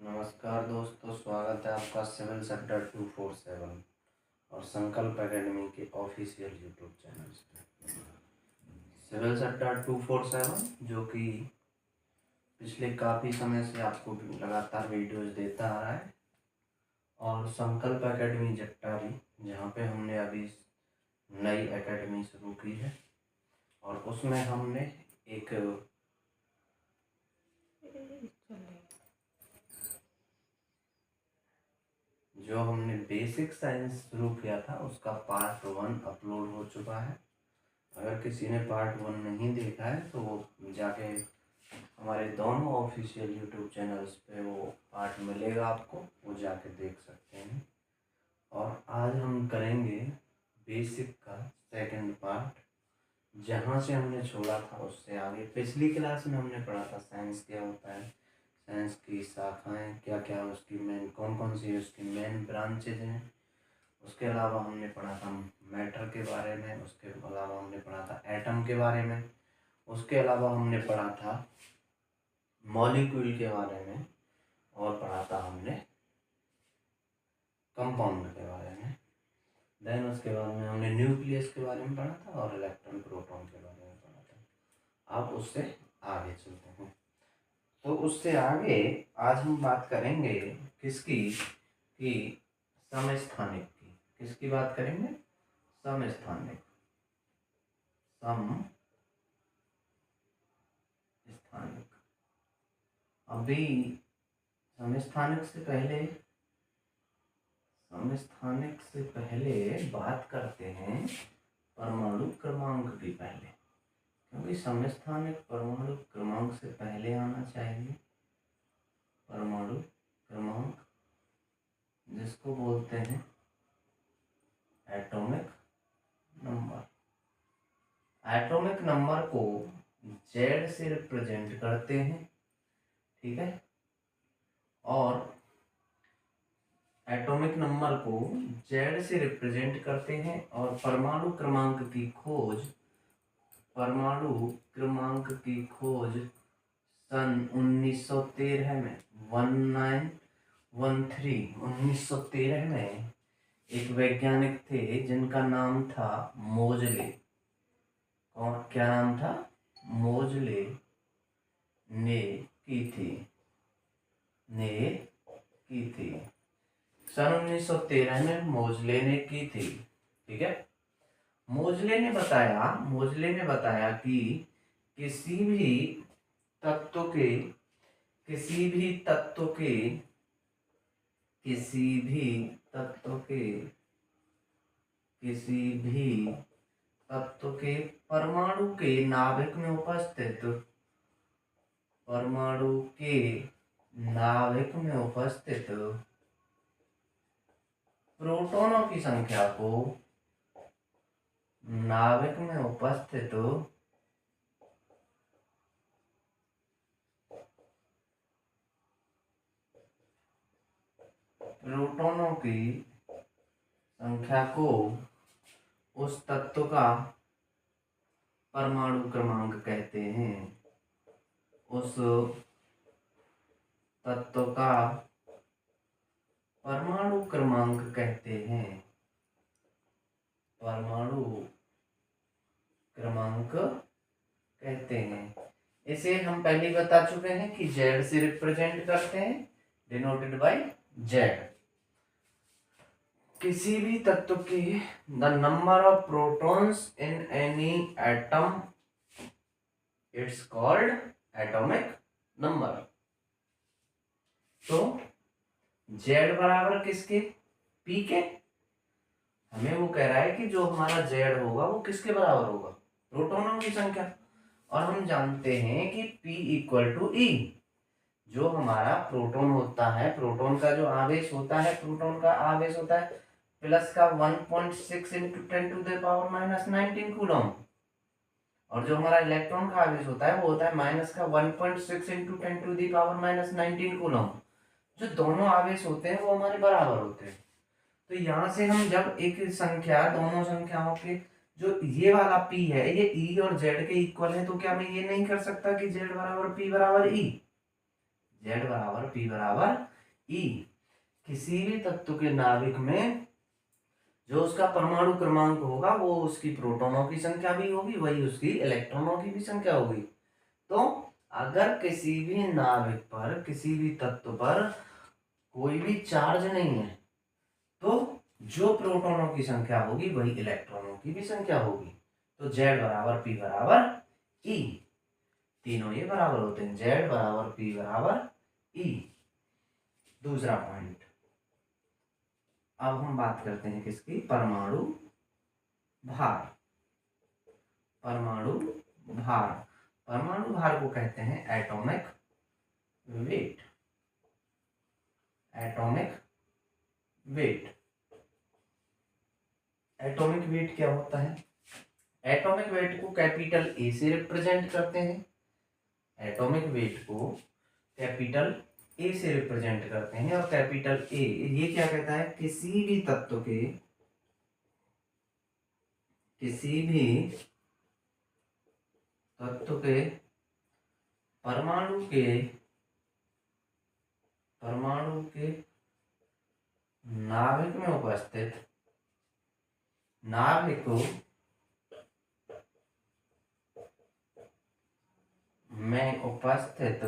नमस्कार दोस्तों, स्वागत है आपका सिविल सेक्टर 247 और संकल्प एकेडमी के ऑफिशियल यूट्यूब चैनल्स पे। सिविल सेक्टर 247 जो कि पिछले काफ़ी समय से आपको लगातार वीडियोस देता आ रहा है, और संकल्प एकेडमी जट्टारी जहाँ पे हमने अभी नई एकेडमी शुरू की है, और उसमें हमने एक जो हमने बेसिक साइंस शुरू किया था उसका पार्ट 1 अपलोड हो चुका है। अगर किसी ने पार्ट 1 नहीं देखा है तो वो जाके हमारे दोनों ऑफिशियल यूट्यूब चैनल्स पे वो पार्ट मिलेगा आपको, वो जाके देख सकते हैं। और आज हम करेंगे बेसिक का सेकंड पार्ट, जहाँ से हमने छोड़ा था उससे आगे। पिछली क्लास में हमने पढ़ा था साइंस क्या होता है, साइंस की शाखाएं क्या क्या, उसकी मेन कौन कौन सी उसकी मेन ब्रांचेज हैं। उसके अलावा हमने पढ़ा था मैटर के बारे में, उसके अलावा हमने पढ़ा था एटम के बारे में, उसके अलावा हमने पढ़ा था मॉलिक्यूल के बारे में, और पढ़ा था हमने कंपाउंड के बारे में। देन उसके बाद में हमने न्यूक्लियस के बारे में पढ़ा था और इलेक्ट्रॉन प्रोटॉन के बारे में पढ़ा था। अब उससे आगे चलते हैं। तो उससे आगे आज हम बात करेंगे किसकी, कि समस्थानिक की। किसकी बात करेंगे? समस्थानिक। समस्थानिक। अभी समस्थानिक से पहले बात करते हैं परमाणु क्रमांक की पहले, क्योंकि समस्थानिक परमाणु क्रमांक से पहले आना चाहिए। परमाणु क्रमांक जिसको बोलते हैं एटॉमिक नंबर। एटॉमिक नंबर को जेड से रिप्रेजेंट करते हैं, ठीक है। और एटॉमिक नंबर को जेड से रिप्रेजेंट करते हैं, और परमाणु क्रमांक की खोज सन 1913 में 1913 में एक वैज्ञानिक थे जिनका नाम था मोजले। और क्या नाम था? मोजले ने की थी सन 1913 में मोजले ने की थी, ठीक है। मोजले ने बताया कि किसी भी तत्व के परमाणु के नाभिक में उपस्थित प्रोटॉनों की संख्या को नाभिक में उपस्थित प्रोटॉनों की संख्या को उस तत्व का परमाणु क्रमांक कहते हैं। उस तत्व का परमाणु क्रमांक कहते हैं। परमाणु क्रमांक कहते हैं। इसे हम पहले बता चुके हैं कि जेड से रिप्रेजेंट करते हैं, डिनोटेड बाय जेड। किसी भी तत्व की the number of protons in any atom, it's called atomic number. तो जेड बराबर किसके? पी के। हमें वो कह रहा है कि जो हमारा जेड होगा वो किसके बराबर होगा? प्रोटॉनों की संख्या। और हम जानते हैं कि P इक्वल टू ई। जो हमारा प्रोटॉन होता है, प्रोटॉन का जो आवेश होता है, प्रोटॉन का आवेश होता है प्लस का 1.6 इंटू 10⁻⁻19 कूलम। और जो हमारा इलेक्ट्रॉन का आवेश होता है वो होता है माइनस का 1.6 इंटू 10⁻⁻19 कूलम। जो दोनों आवेश होते हैं वो हमारे बराबर होते हैं। तो यहाँ से हम जब एक संख्या, दोनों संख्याओं के जो ये वाला P है ये E और Z के इक्वल है, तो क्या मैं ये नहीं कर सकता कि Z बराबर P बराबर E? Z बराबर P बराबर ई किसी भी तत्व के नाभिक में जो उसका परमाणु क्रमांक होगा वो उसकी प्रोटॉनों की संख्या भी होगी, वही उसकी इलेक्ट्रॉनों की भी संख्या होगी। तो अगर किसी भी नाभिक पर, किसी भी तत्व पर कोई भी चार्ज नहीं है, तो जो प्रोटॉनों की संख्या होगी वही इलेक्ट्रॉनों की भी संख्या होगी। तो Z बराबर P बराबर E, तीनों ये बराबर होते हैं, Z बराबर P बराबर E। दूसरा पॉइंट, अब हम बात करते हैं किसकी, परमाणु भार। परमाणु भार, परमाणु भार को कहते हैं atomic weight. Atomic weight, atomic weight क्या होता है? एटॉमिक वेट को कैपिटल ए से रिप्रेजेंट करते हैं। एटॉमिक वेट को कैपिटल ए से रिप्रेजेंट करते हैं, और कैपिटल ए ये क्या कहता है, किसी भी तत्व के, किसी भी तत्व के परमाणु के, परमाणु के नाभिक में उपस्थित, नाभिक में उपस्थित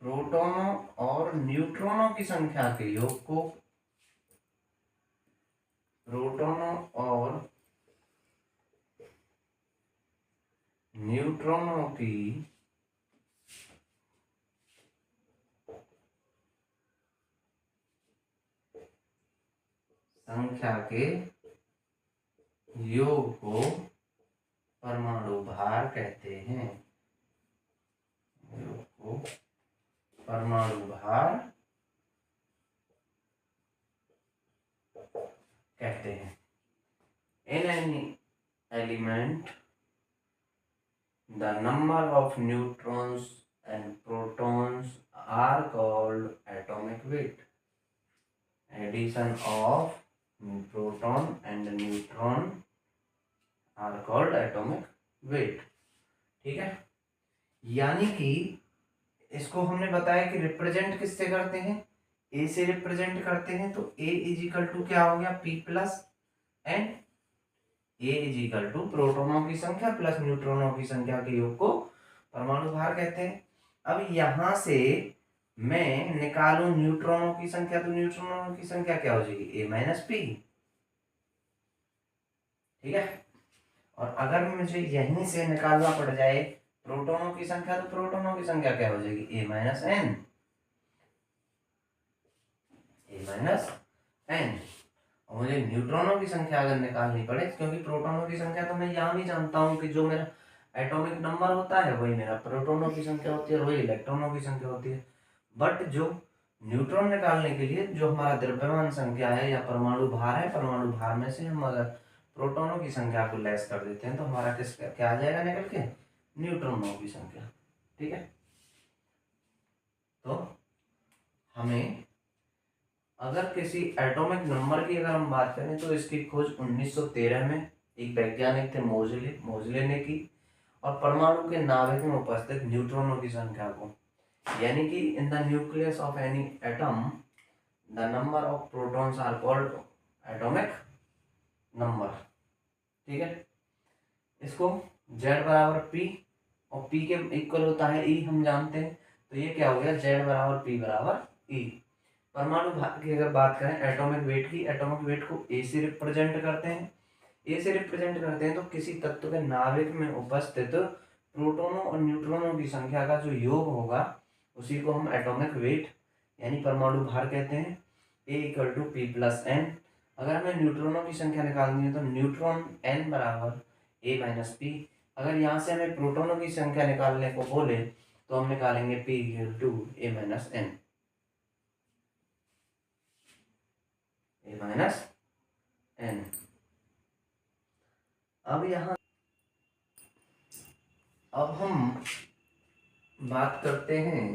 प्रोटॉनों और न्यूट्रॉनों की संख्या के योग को, प्रोटॉनों और न्यूट्रॉनों की संख्या के योग को परमाणु भार कहते हैं। योग को परमाणु भार कहते हैं। In any element, the number of neutrons and protons are called atomic weight. Addition of proton and neutron are called atomic weight। ठीक है, यानी कि इसको हमने बताया कि रिप्रेजेंट किससे करते हैं, ए से रिप्रेजेंट करते हैं। तो ए इज इक्वल टू क्या हो गया, P plus N. A is equal to प्रोटॉनों की संख्या प्लस न्यूट्रॉनों की संख्या के योग को परमाणु भार कहते हैं। अब यहां से मैं निकालूं न्यूट्रॉनों की संख्या, तो न्यूट्रॉनों की संख्या क्या हो जाएगी, ए माइनस पी। ठीक है, और अगर मुझे यहीं से निकालना पड़ जाए प्रोटॉनों की संख्या, तो प्रोटॉनों की संख्या क्या हो जाएगी, ए minus N. A minus N. और मुझे न्यूट्रॉनों की संख्या अगर निकालनी पड़े, क्योंकि प्रोटॉनों की संख्या तो मैं यहाँ भी जानता हूँ कि जो मेरा एटॉमिक नंबर होता है वही मेरा प्रोटॉनों की संख्या होती है और वही इलेक्ट्रॉनों की संख्या होती है। बट जो न्यूट्रॉन निकालने के लिए जो हमारा द्रव्यमान संख्या है या परमाणु भार है, परमाणु भार में से हम अगर प्रोटॉनों की संख्या को लेस कर देते हैं तो हमारा किसका क्या आ जाएगा निकल के, न्यूट्रॉनों की संख्या। ठीक है, तो हमें अगर किसी एटॉमिक नंबर की अगर हम बात करें तो इसकी खोज 1913 में एक वैज्ञानिक थे मोजले ने की, और परमाणु के नाभिक में उपस्थित न्यूट्रॉनों की संख्या को, यानी कि in the nucleus of any atom the number of protons are called atomic number. ठीक है, इसको Z बराबर P और P के इक्वल होता है E, हम जानते हैं। तो ये क्या हो गया, Z बराबर P बराबर E। परमाणु भार की अगर बात करें एटॉमिक वेट की, एटॉमिक वेट को ए से रिप्रेजेंट करते हैं। ए से रिप्रेजेंट करते हैं तो किसी तत्व के नाभिक में उपस्थित प्रोटॉनों और न्यूट्रॉनों की संख्या का जो योग होगा उसी को हम एटॉमिक वेट यानी परमाणु भार कहते हैं। A equal to P plus N. अगर हमें न्यूट्रॉनों की संख्या निकालनी है तो न्यूट्रॉन एन बराबर ए माइनस पी। अगर यहाँ से हमें प्रोटॉनों की संख्या निकालने को बोले तो हम निकालेंगे P equal to A minus N, A minus N. अब हम बात करते हैं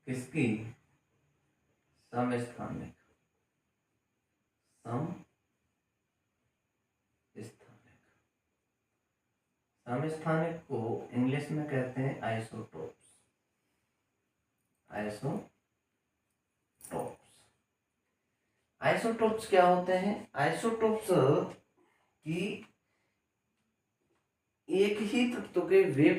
किसकी, समस्थानिक। समस्थानिक समस्थानिक को इंग्लिश में कहते हैं आइसोटोप्स। आइसोटोप्स क्या होते हैं? आइसोटोप्स की एक ही तत्व के वे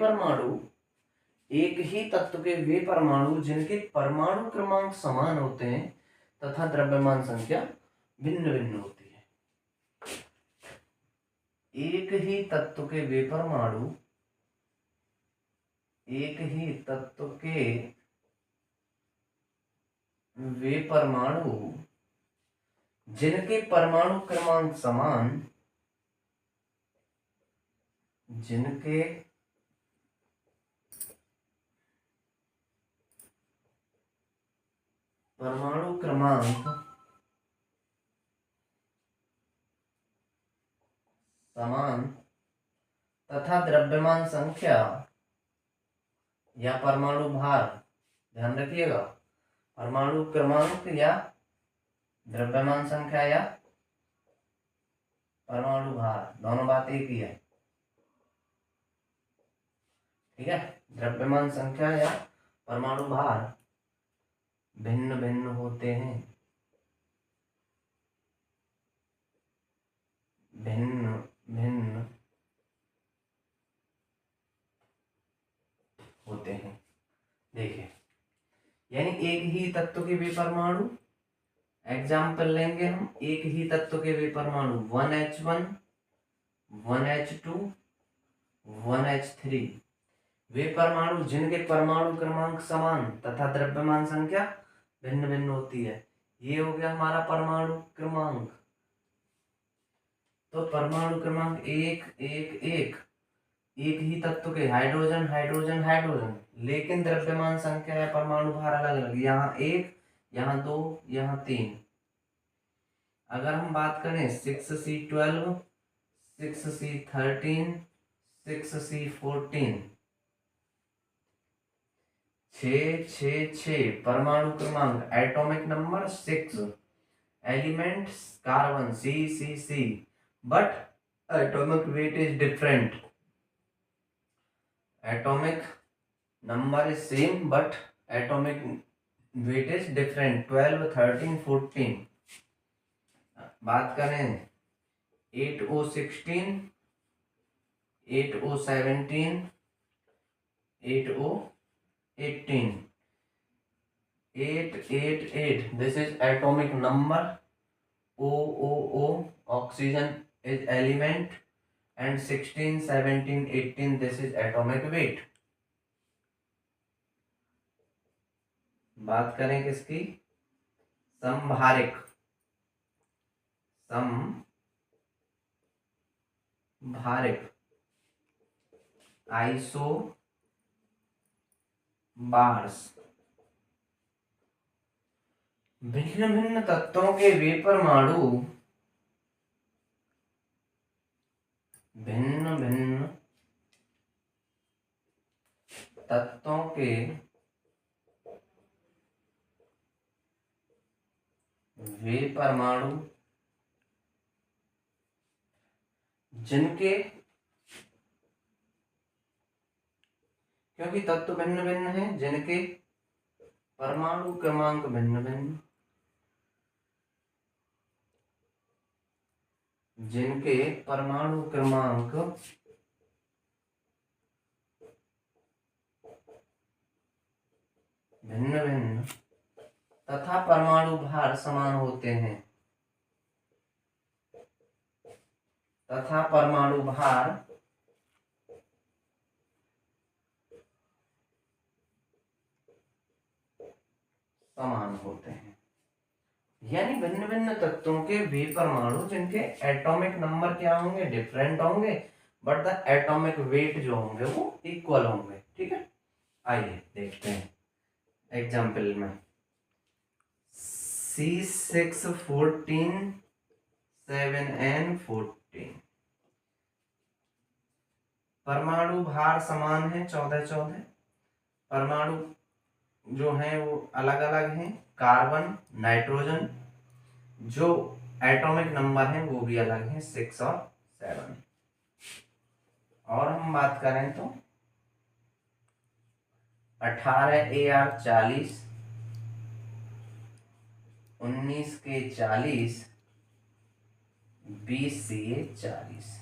परमाणु जिनके परमाणु क्रमांक समान होते हैं तथा द्रव्यमान संख्या भिन्न भिन्न होती है। एक ही तत्व के वे परमाणु जिनके परमाणु क्रमांक समान तथा द्रव्यमान संख्या या परमाणु भार, ध्यान रखिएगा, परमाणु क्रमांक या द्रव्यमान संख्या या परमाणु भार, दोनों बात एक ही है। ठीक है, द्रव्यमान संख्या या परमाणु भार भिन्न भिन्न होते हैं। देखिए, यानी एक ही तत्व के वे परमाणु, एग्जाम्पल लेंगे हम, एक ही तत्व के वे परमाणु 1H1 1H2 1H3, वे परमाणु जिनके परमाणु क्रमांक समान तथा द्रव्यमान संख्या भिन्न भिन्न होती है। ये हो गया हमारा परमाणु क्रमांक। तो परमाणु क्रमांक एक ही तत्व के हाइड्रोजन हाइड्रोजन हाइड्रोजन, लेकिन द्रव्यमान संख्या या परमाणु भार अलग अलग, यहाँ 1, यहाँ 2, यहाँ 3। अगर हम बात करें 6C12 6C13 6C14, 6 परमाणु क्रमांक, atomic number 6, elements carbon C but atomic weight is different. Atomic number is same but atomic weight is different, 12 13 14। बात करें 8O16 8O17 8O18, 888, this is atomic number, OOO oxygen is element, and 16 17 18 this is atomic weight। बात करें किसकी? संभारिक isobars, भिन्न भिन्न तत्वों के वे परमाणु जिनके, क्योंकि तत्व भिन्न भिन्न हैं, जिनके परमाणु क्रमांक भिन्न भिन्न, तथा परमाणु भार समान होते हैं, यानी भिन्न भिन्न तत्वों के वे परमाणु जिनके एटॉमिक नंबर क्या होंगे? डिफरेंट होंगे, बट द एटॉमिक वेट जो होंगे वो इक्वल होंगे। ठीक है, आइए देखते हैं एग्जाम्पल में। C614 7N14, परमाणु भार समान है 14 14, परमाणु जो हैं वो अलग अलग हैं, कार्बन नाइट्रोजन, जो एटॉमिक नंबर हैं वो भी अलग हैं 6 और 7। और हम बात करें तो 18 AR 40, 19K 40, 20 CA 40।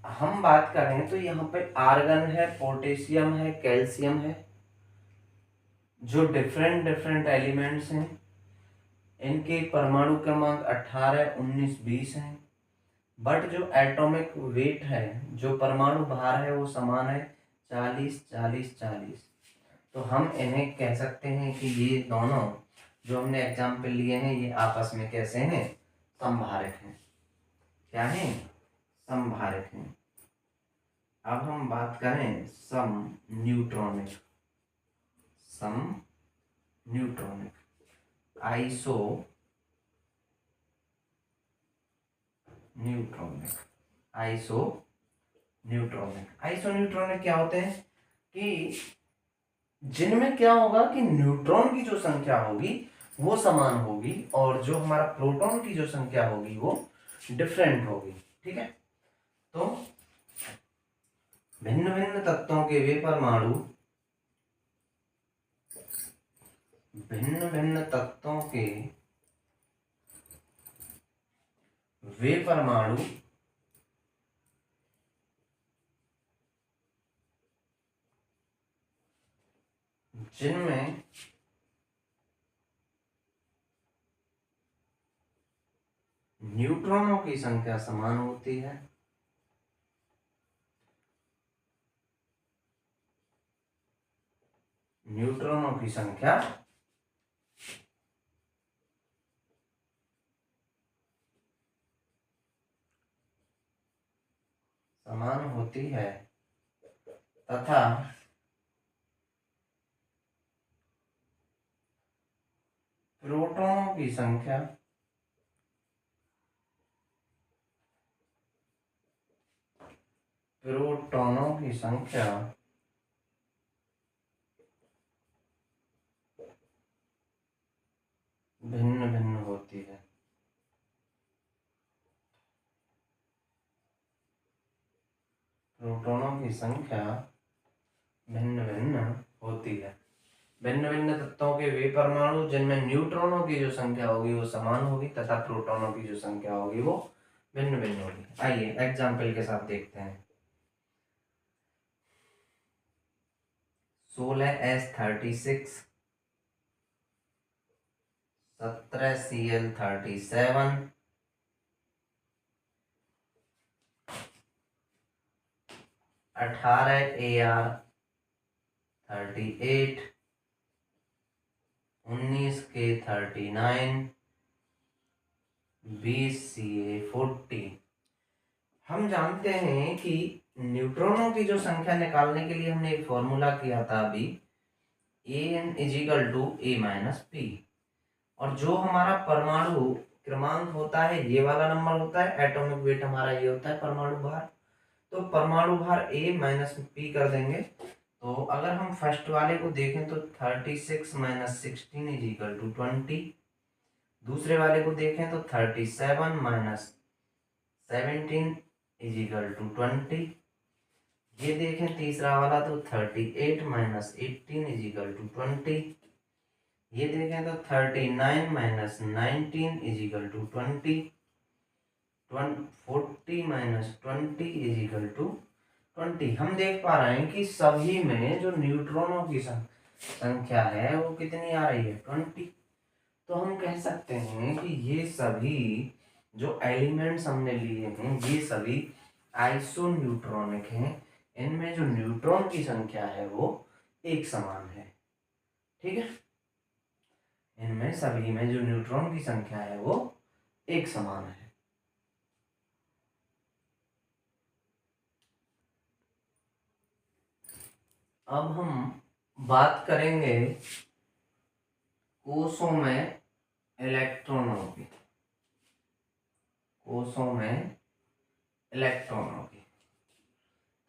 हम बात करें तो यहाँ पे आर्गन है, पोटेशियम है, कैल्शियम है, जो डिफरेंट डिफरेंट एलिमेंट्स हैं। इनके परमाणु क्रमांक 18, 19, 20 हैं। बट जो एटॉमिक वेट है, जो परमाणु भार है, वो समान है, 40, 40, 40। तो हम इन्हें कह सकते हैं कि ये दोनों जो हमने एग्जाम्पल लिए हैं, ये आपस में कैसे हैं? समभारक हैं। क्या है? समभारक हैं। अब हम बात करें सम न्यूट्रॉनिक, आइसो न्यूट्रॉनिक क्या होते हैं? कि जिनमें क्या होगा कि न्यूट्रॉन की जो संख्या होगी वो समान होगी, और जो हमारा प्रोटॉन की जो संख्या होगी वो डिफरेंट होगी। ठीक है, तो भिन्न भिन्न तत्वों के वे परमाणु, भिन्न भिन्न तत्वों के वे परमाणु जिनमें न्यूट्रॉनों की संख्या समान होती है, न्यूट्रॉनों की संख्या समान होती है, तथा प्रोटॉनों की संख्या भिन्न भिन्न होती है। प्रोटॉनों की संख्या भिन्न भिन्न होती है। भिन्न भिन्न तत्वों के वे परमाणु जिनमें न्यूट्रॉनों की जो संख्या होगी वो समान होगी, तथा प्रोटॉनों की जो संख्या होगी वो भिन्न भिन्न होगी। आइए एग्जाम्पल के साथ देखते हैं। 16S36, 17Cl37, 18AR38, 19K39, 20Ca40। हम जानते हैं कि न्यूट्रॉनों की जो संख्या निकालने के लिए हमने एक फॉर्मूला किया था अभी, AN=A-P। और जो हमारा परमाणु क्रमांक होता है ये वाला नंबर होता है, एटॉमिक वेट हमारा ये होता है परमाणु भार। तो परमाणु भार A-P कर देंगे। तो अगर हम फर्स्ट वाले को देखें तो 36 - 16 = 20। दूसरे वाले को देखें तो 37 - 17 = 20। ये देखें तीसरा वाला तो 38 - 18 = 20। ये देखें तो 39 - 19 = 20। 40 - 20 = 20। हम देख पा रहे हैं कि सभी में जो न्यूट्रॉनों की संख्या है वो कितनी आ रही है? 20। तो हम कह सकते हैं कि ये सभी जो एलिमेंट्स हमने लिए हैं ये सभी आइसोन्यूट्रॉनिक हैं। इनमें जो न्यूट्रॉन की संख्या है वो एक समान है। ठीक है, इनमें सभी में जो न्यूट्रॉन की संख्या है वो एक समान है। अब हम बात करेंगे कोषों में इलेक्ट्रॉनों की, कोषों में इलेक्ट्रॉनों की।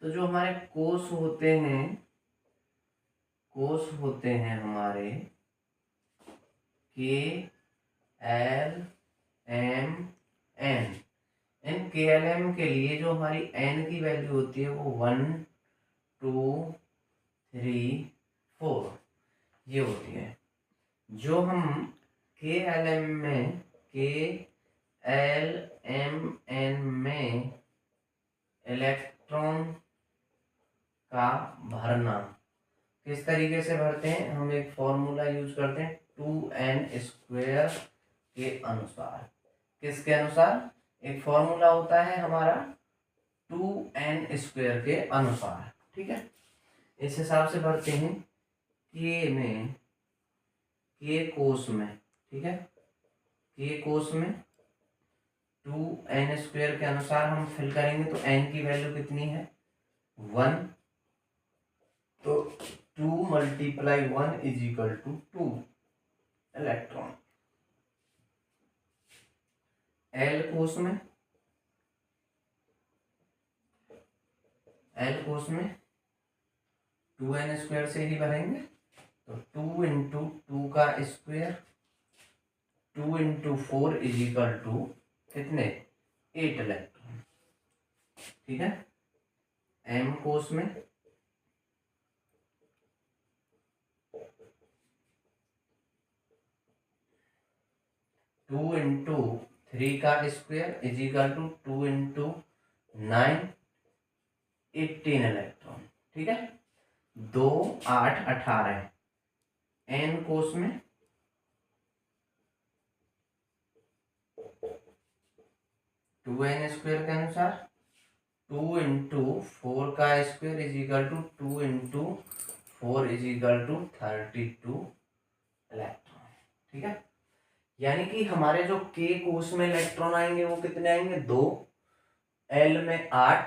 तो जो हमारे कोष होते हैं, कोष होते हैं हमारे K, L, M, N। इन KLM के लिए जो हमारी n की वैल्यू होती है वो 1 2 3 4 ये होती है। जो हम KLM में KLMN में इलेक्ट्रॉन का भरना किस तरीके से भरते हैं, हम एक फॉर्मूला यूज करते हैं 2n² के अनुसार। किसके अनुसार, एक फॉर्मूला होता है हमारा 2n² के अनुसार, ठीक है। इस हिसाब से भरते हैं K कोस में, ठीक है, K कोस में 2n² के अनुसार हम फिल करेंगे तो n की वैल्यू कितनी है 1, तो 2 × 1 = 2 इलेक्ट्रॉन। L कोस में 2n² से ही भरेंगे, तो 2 × 2 का स्क्वायर 2 × 4 = कितने 8 इलेक्ट्रॉन, ठीक है। M कोस में 2 × 3 का स्क्वायर = 2 × 9 18 इलेक्ट्रॉन, ठीक है। 2 8 18। N कोस में 2n² के अनुसार 2 × 4 का स्क्वायर = 2 × 4 = 32 इलेक्ट्रॉन, ठीक है। यानी कि हमारे जो K कोस में इलेक्ट्रॉन आएंगे वो कितने आएंगे 2, L में 8,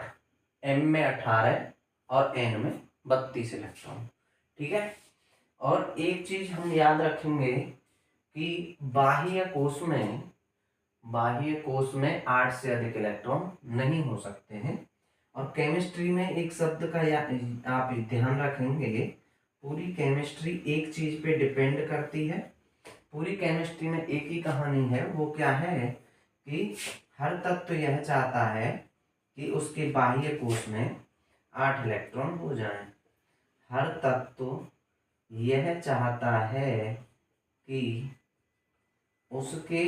M में 18 और N में 32 इलेक्ट्रॉन, ठीक है। और एक चीज हम याद रखेंगे कि बाह्य कोष में 8 से अधिक इलेक्ट्रॉन नहीं हो सकते हैं। और केमिस्ट्री में एक शब्द का आप ध्यान रखेंगे, पूरी केमिस्ट्री एक चीज पे डिपेंड करती है। पूरी केमिस्ट्री में एक ही कहानी है, वो क्या है कि हर तत्व यह चाहता है कि उसके बाह्य कोश में 8 इलेक्ट्रॉन हो जाएं। हर तत्व यह चाहता है कि उसके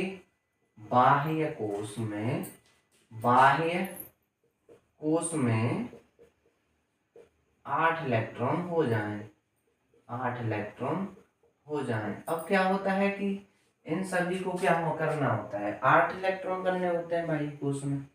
बाह्य कोश में 8 इलेक्ट्रॉन हो जाएं, 8 इलेक्ट्रॉन हो जाएं। अब क्या होता है कि इन सभी को क्या करना होता है, 8 इलेक्ट्रॉन करने होते हैं बाह्य कोश में।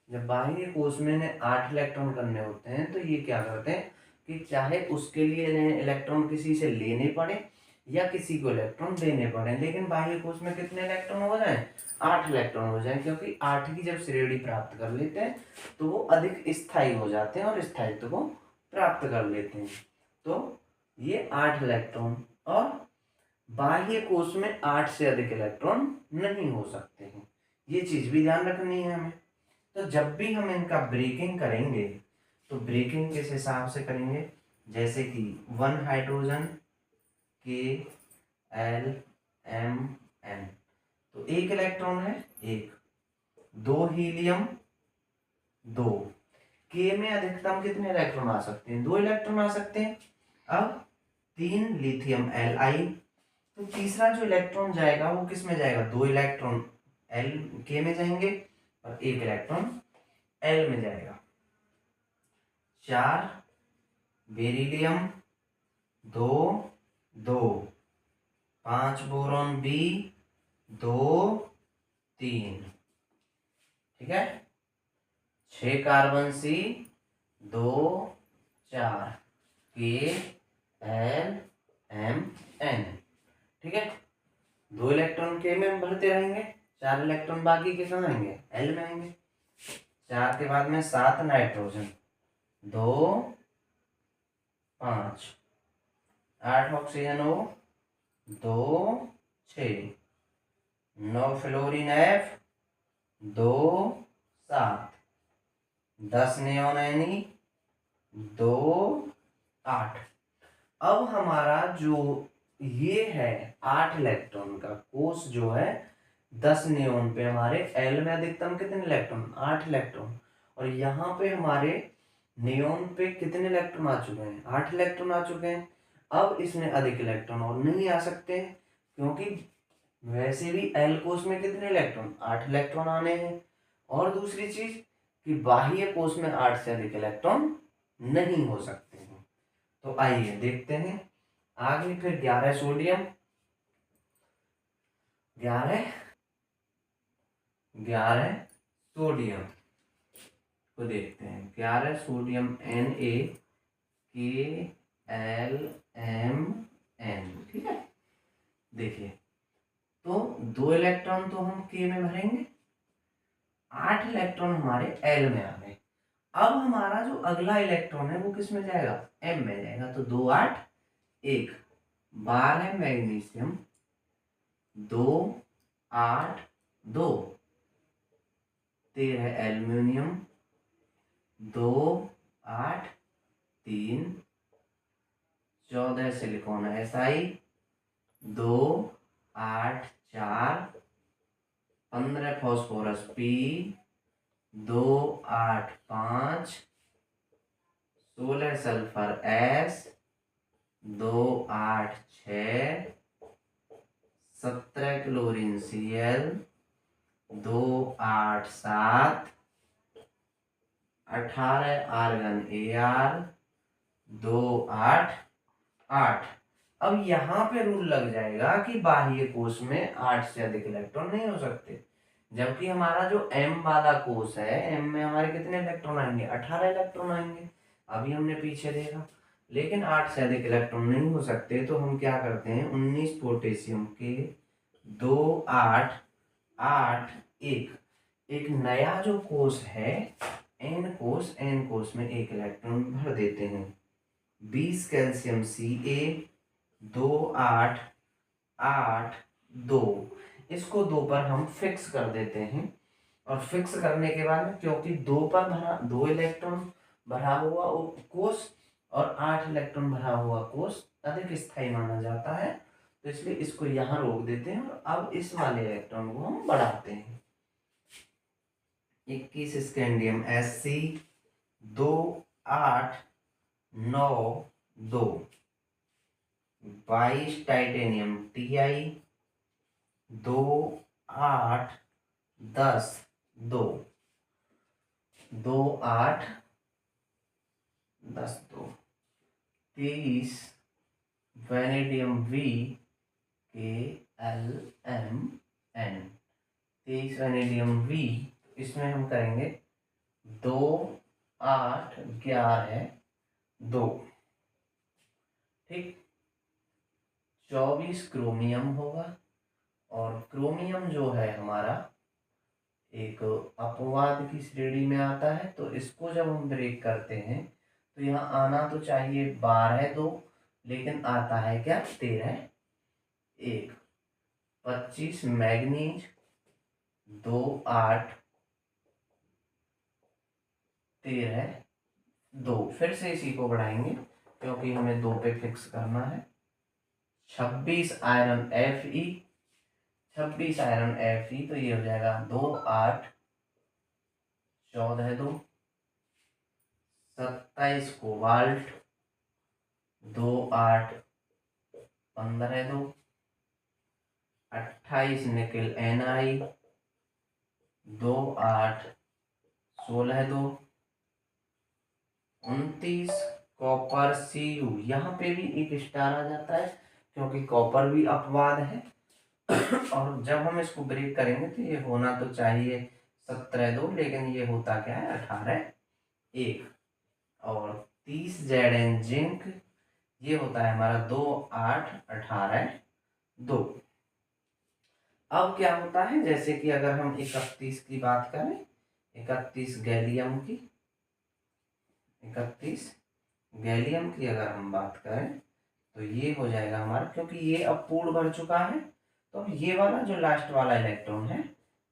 जब बाह्य कोश में 8 इलेक्ट्रॉन करने होते हैं तो ये क्या करते हैं कि चाहे उसके लिए इलेक्ट्रॉन किसी से लेने पड़े या किसी को इलेक्ट्रॉन देने पड़े, लेकिन बाह्य कोश में कितने इलेक्ट्रॉन हो जाएं 8 इलेक्ट्रॉन हो जाएं, क्योंकि 8 की जब श्रेणी प्राप्त कर लेते हैं तो वो अधिक स्थायी हो जाते हैं और स्थायित्व को प्राप्त कर लेते हैं। तो ये 8 इलेक्ट्रॉन, और बाह्य कोश में 8 से अधिक इलेक्ट्रॉन नहीं हो सकते हैं, ये चीज भी ध्यान रखनी है हमें। तो जब भी हम इनका ब्रेकिंग करेंगे तो ब्रेकिंग किस हिसाब से करेंगे, जैसे कि 1 हाइड्रोजन KLMN, तो 1 इलेक्ट्रॉन है 1, 2 हीलियम 2, K में अधिकतम कितने इलेक्ट्रॉन आ सकते हैं 2 इलेक्ट्रॉन आ सकते हैं। अब 3 लिथियम Li, तो तीसरा जो इलेक्ट्रॉन जाएगा वो किस में जाएगा 2 इलेक्ट्रॉन K में जाएंगे और 1 इलेक्ट्रॉन L में जाएगा। 4 बेरिलियम 2 2, 5 बोरॉन B 2 3, ठीक है। 6 कार्बन C 2 4, KLMN, ठीक है। 2 इलेक्ट्रॉन K में भरते रहेंगे, 4 इलेक्ट्रॉन बाकी के कहाँ आएंगे L में आएंगे। 4 के बाद में 7 nitrogen 2 5, 8 oxygen O 2 6, 9 fluorine F 2 7, 10 neon Ne 2 8। अब हमारा जो ये है 8 इलेक्ट्रॉन का कोष जो है 10 नियॉन पे हमारे एल में अधिकतम कितने इलेक्ट्रॉन, 8 इलेक्ट्रॉन। और यहाँ पे हमारे नियॉन पे कितने इलेक्ट्रॉन आ चुके हैं, 8 इलेक्ट्रॉन आ चुके हैं। अब इसमें अधिक इलेक्ट्रॉन और नहीं आ सकते हैं, क्योंकि वैसे भी एल कोष में कितने इलेक्ट्रॉन, 8 इलेक्ट्रॉन आने हैं। और दूसरी चीज कि बाह्य कोष में 8 से अधिक इलेक्ट्रॉन नहीं हो सकते हैं। तो आइए देखते हैं आगे। फिर 11 सोडियम, 11 सोडियम को देखते हैं। 11 सोडियम NaKlMn, ठीक है। देखिए तो 2 इलेक्ट्रॉन तो हम के में भरेंगे, 8 इलेक्ट्रॉन हमारे एल में आ गए। अब हमारा जो अगला इलेक्ट्रॉन है वो किस में जाएगा, एम में जाएगा। तो 2 8 1, 12 magnesium, 2 8 2, 13 aluminium, 2 8 3, 14 silicon SI, 2 8 4, 15 phosphorus P, 2 8 5, 16 sulphur S, 2 8 6, 17 chlorine Cl, 2 8 7, 18 argon AR, 2 8 8। अब यहाँ पे रूल लग जाएगा कि बाह्य कोष में 8 से अधिक इलेक्ट्रॉन नहीं हो सकते, जबकि हमारा जो M वाला कोष है, M में हमारे कितने इलेक्ट्रॉन आएंगे, 18 इलेक्ट्रॉन आएंगे। अभी हमने पीछे देखा, लेकिन 8 से अधिक इलेक्ट्रॉन नहीं हो सकते। तो हम क्या करते हैं, 19 पोटेशियम के 2 8 8 1, एक नया जो कोष है N कोष में एक इलेक्ट्रॉन भर देते हैं। 20 कैल्शियम Ca, 2 8 8 2, इसको 2 पर हम फिक्स कर देते हैं। और फिक्स करने के बाद में, क्योंकि 2 पर भरा 2 इलेक्ट्रॉन भरा हुआ कोष और 8 इलेक्ट्रॉन भरा हुआ कोष अधिक स्थायी माना जाता है, तो इसलिए इसको यहाँ रोक देते हैं। और अब इस वाले इलेक्ट्रॉन को हम बढ़ाते हैं। 21 scandium Sc, 2 8 9 2, 22 titanium Ti, 2 8 10 2, 2 8 10 2, 23 vanadium VKlMn, 23 vanadium V। इसमें हम करेंगे 2 8 11 2, ठीक। 24 क्रोमियम होगा। और क्रोमियम जो है हमारा एक अपवाद की श्रेणी में आता है, तो इसको जब हम ब्रेक करते हैं तो यहाँ आना तो चाहिए 12 2, लेकिन आता है क्या, 13 1। 25 मैग्नीज, 2 8 13 2, फिर से इसी को बढ़ाएंगे क्योंकि हमें 2 पे फिक्स करना है। 26 आयरन Fe, 26 आयरन Fe, तो ये हो जाएगा 2 8 14 2, 27 cobalt, 2 8 15 2, 28 nickel Ni, 2 8 16 2, 29 copper Cu। यहाँ पे भी एक स्टार आ जाता है क्योंकि कॉपर भी अपवाद है। और जब हम इसको ब्रेक करेंगे तो ये होना तो चाहिए 17 2, लेकिन ये होता क्या है, 18 1। और 30 Zn जिंक, ये होता है हमारा 2 8 18 2। अब क्या होता है, जैसे कि अगर हम 31 की बात करें, 31 गैलियम की, 31 गैलियम की अगर हम बात करें तो ये हो जाएगा हमारा, क्योंकि ये अब पूर्ण भर चुका है, तो अब ये वाला जो लास्ट वाला इलेक्ट्रॉन है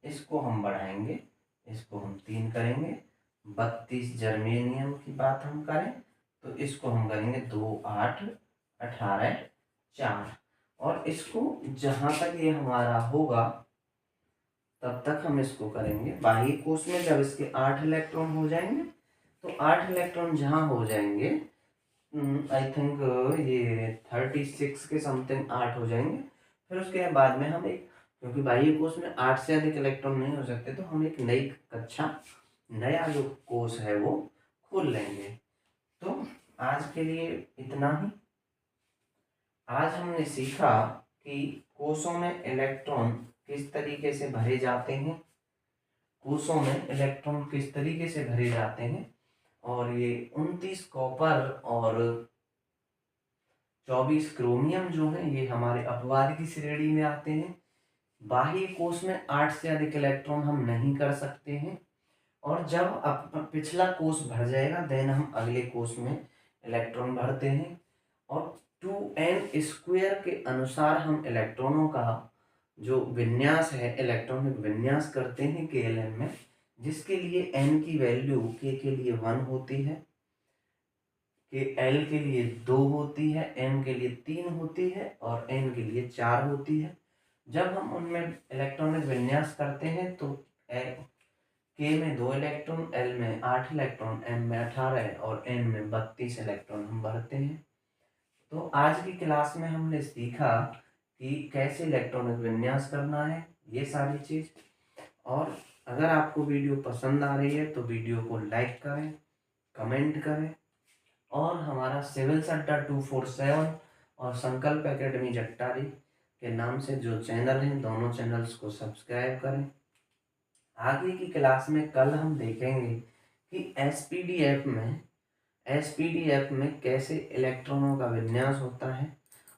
इसको हम बढ़ाएंगे, इसको हम 3 करेंगे। 32 जर्मेनियम की बात हम करें तो इसको हम करेंगे 2 8 18 4। और इसको जहाँ तक ये हमारा होगा तब तक हम इसको करेंगे। बाह्य कोश में जब इसके 8 इलेक्ट्रॉन हो जाएंगे तो 8 इलेक्ट्रॉन जहाँ हो जाएंगे, आई थिंक ये 36 के समथिंग 8 हो जाएंगे। फिर उसके बाद में हम एक, क्योंकि बाह्य कोश में 8 से अधिक इलेक्ट्रॉन नहीं हो सकते, तो हम एक नई कक्षा, नया जो कोश है वो खोल लेंगे। तो आज के लिए इतना ही। आज हमने सीखा कि कोशों में इलेक्ट्रॉन किस तरीके से भरे जाते हैं, कोशों में इलेक्ट्रॉन किस तरीके से भरे जाते हैं, और ये 29 कॉपर और 24 क्रोमियम जो है ये हमारे अपवाद की श्रेणी में आते हैं। बाह्य कोश में 8 से अधिक इलेक्ट्रॉन हम नहीं कर सकते हैं, और जब पिछला कोश भर जाएगा देन हम अगले कोश में इलेक्ट्रॉन भरते हैं। और 2n² के अनुसार हम इलेक्ट्रॉनों का जो विन्यास है, इलेक्ट्रॉनिक विन्यास करते हैं KLM में, जिसके लिए n की वैल्यू k के लिए 1 होती है, L के लिए 2 होती है, m के लिए 3 होती है और n के लिए 4 होती है। जब हम उनमें इलेक्ट्रॉनिक विन्यास करते हैं तो K में 2 इलेक्ट्रॉन, L में 8 इलेक्ट्रॉन, m में 18 और n में 32 इलेक्ट्रॉन हम भरते हैं। तो आज की क्लास में हमने सीखा कि कैसे इलेक्ट्रॉनिक विन्यास करना है, ये सारी चीज़। और अगर आपको वीडियो पसंद आ रही है तो वीडियो को लाइक करें, कमेंट करें, और हमारा सिविल अड्डा 247 और संकल्प एकेडमी जट्टारी के नाम से जो चैनल हैं, दोनों चैनल्स को सब्सक्राइब करें। आगे की क्लास में कल हम देखेंगे कि एसपीडीएफ में कैसे इलेक्ट्रॉनों का विन्यास होता है,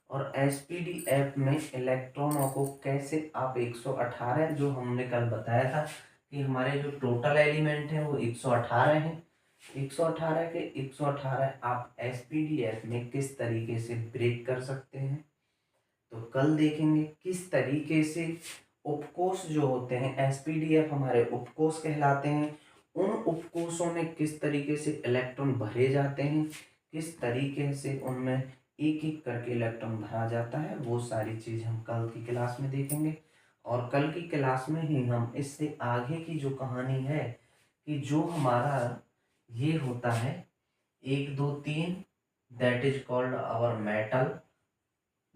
और एसपीडीएफ में इलेक्ट्रॉनों को कैसे आप 118, जो हमने कल बताया था कि हमारे जो टोटल एलिमेंट हैं वो 118 हैं, 118 के 118 आप एसपीडीएफ में किस तरीके से ब्रेक कर सकते हैं। तो कल देखेंगे किस तरीके से उपकोष जो होते हैं, एसपीडीएफ हमारे उपकोष कहलाते हैं, उन उपकोषों में किस तरीके से इलेक्ट्रॉन भरे जाते हैं, किस तरीके से उनमें एक एक करके इलेक्ट्रॉन भरा जाता है, वो सारी चीज़ हम कल की क्लास में देखेंगे। और कल की क्लास में ही हम इससे आगे की जो कहानी है कि जो हमारा ये होता है 1 2 3, that is called our metal,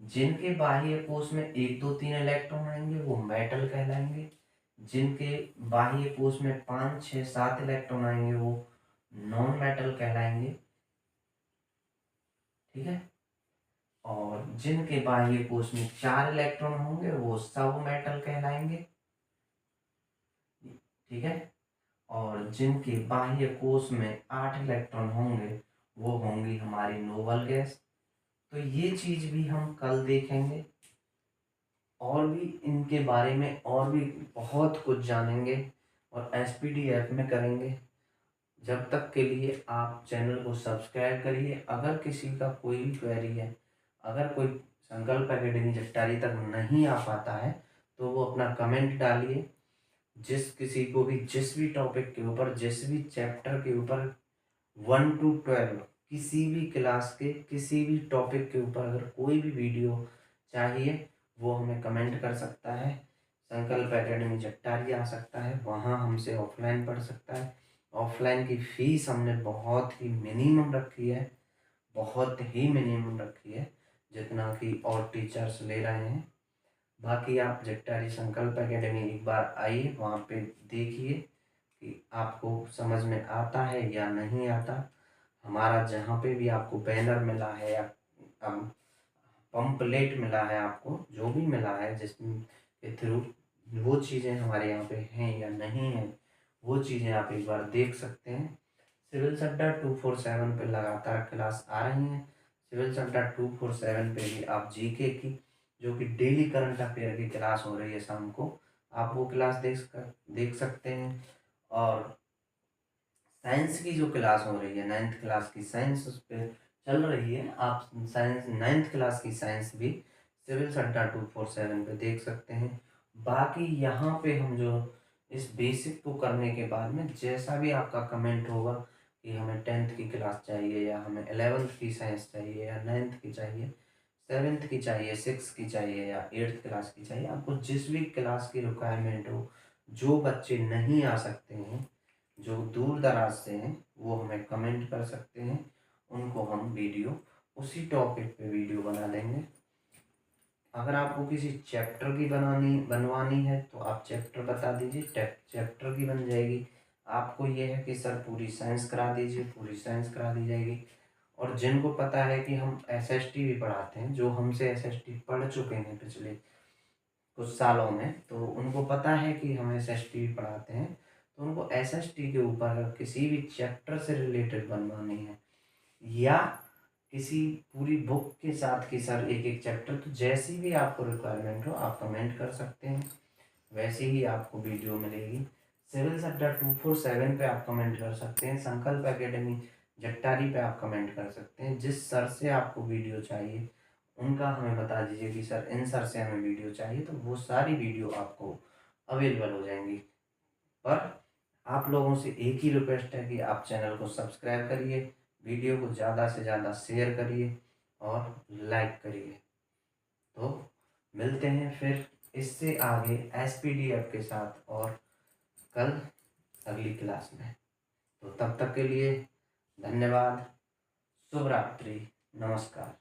जिनके बाह्य कोश में 1 2 3 इलेक्ट्रॉन आएंगे वो मेटल कहलाएंगे, जिनके बाह्य कोश में 5 6 7 इलेक्ट्रॉन आएंगे वो नॉन मेटल कहलाएंगे, ठीक है। और जिनके बाह्य कोश में 4 इलेक्ट्रॉन होंगे वो सब मेटल कहलाएंगे, ठीक है। और जिनके बाह्य कोश में 8 इलेक्ट्रॉन होंगे वो होंगी हमारी नोबल गैस। तो ये चीज भी हम कल देखेंगे, और भी इनके बारे में और भी बहुत कुछ जानेंगे और एसपीडीएफ में करेंगे। जब तक के लिए आप चैनल को सब्सक्राइब करिए। अगर किसी का कोई भी क्वेरी है, अगर कोई संकल्प एकेडमी जट्टारी तक नहीं आ पाता है तो वो अपना कमेंट डालिए। जिस किसी को भी जिस भी टॉपिक के ऊपर, जिस भी चैप्टर के ऊपर 1 to 12 किसी भी क्लास के किसी भी टॉपिक के ऊपर अगर कोई भी वीडियो चाहिए वो हमें कमेंट कर सकता है। संकल्प एकेडमी जट्टारी आ सकता है, वहाँ हमसे ऑफलाइन पढ़ सकता है। ऑफलाइन की फ़ीस हमने बहुत ही मिनिमम रखी है, बहुत ही मिनिमम रखी है, जितना कि और टीचर्स ले रहे हैं। बाकी आप जट्टारी संकल्प एकेडमी एक बार आइए, वहाँ पे देखिए कि आपको समझ में आता है या नहीं आता। हमारा जहाँ पे भी आपको बैनर मिला है या पंपलेट मिला है, आपको जो भी मिला है जिसके थ्रू वो चीज़ें हमारे यहाँ पे हैं या नहीं हैं, वो चीज़ें आप एक बार देख सकते हैं। सिविल अड्डा 247 पे लगातार क्लास आ रही हैं। सिविल अड्डा 247 पे भी आप जीके की जो कि डेली करंट अफेयर की क्लास हो रही है शाम को, आप वो क्लास देख सकते हैं। और साइंस की जो क्लास हो रही है 9th क्लास की साइंस उस पर चल रही है, आप साइंस 9th क्लास की साइंस भी सिविल अड्डा 247 पे देख सकते हैं। बाकी यहाँ पे हम जो इस बेसिक को करने के बाद में जैसा भी आपका कमेंट होगा कि हमें 10th की क्लास चाहिए या हमें 11th की साइंस चाहिए या 9th की चाहिए, 7th की चाहिए, 6th की चाहिए या 8th क्लास की चाहिए, आपको जिस भी क्लास की रिक्वायरमेंट हो जो बच्चे नहीं आ सकते हैं, जो दूर दराज से हैं, वो हमें कमेंट कर सकते हैं, उनको हम वीडियो उसी टॉपिक पे वीडियो बना देंगे। अगर आपको किसी चैप्टर की बनवानी है तो आप चैप्टर बता दीजिए, चैप्टर की बन जाएगी। आपको ये है कि सर पूरी साइंस करा दीजिए, पूरी साइंस करा दी जाएगी। और जिनको पता है कि हम एसएसटी भी पढ़ाते हैं, जो हमसे एसएसटी पढ़ चुके हैं पिछले कुछ सालों में, तो उनको पता है कि हम एसएसटी भी पढ़ाते हैं। तो उनको एसएसटी के ऊपर किसी भी चैप्टर से रिलेटेड बनवानी है, या किसी पूरी बुक के साथ कि सर एक एक चैप्टर, तो जैसी भी आपको रिक्वायरमेंट हो आप कमेंट कर सकते हैं, वैसे ही आपको वीडियो मिलेगी। सिविल्स अड्डा 247 पे आप कमेंट कर सकते हैं, संकल्प एकेडमी जट्टारी पे आप कमेंट कर सकते हैं। जिस सर से आपको वीडियो चाहिए उनका हमें बता दीजिए कि सर इन सर से हमें वीडियो चाहिए, तो वो सारी वीडियो आपको अवेलेबल हो जाएंगी। पर आप लोगों से एक ही रिक्वेस्ट है कि आप चैनल को सब्सक्राइब करिए, वीडियो को ज़्यादा से ज़्यादा शेयर करिए और लाइक करिए। तो मिलते हैं फिर इससे आगे एसपीडीएफ के साथ और कल अगली क्लास में। तो तब तक के लिए धन्यवाद, शुभ रात्रि, नमस्कार।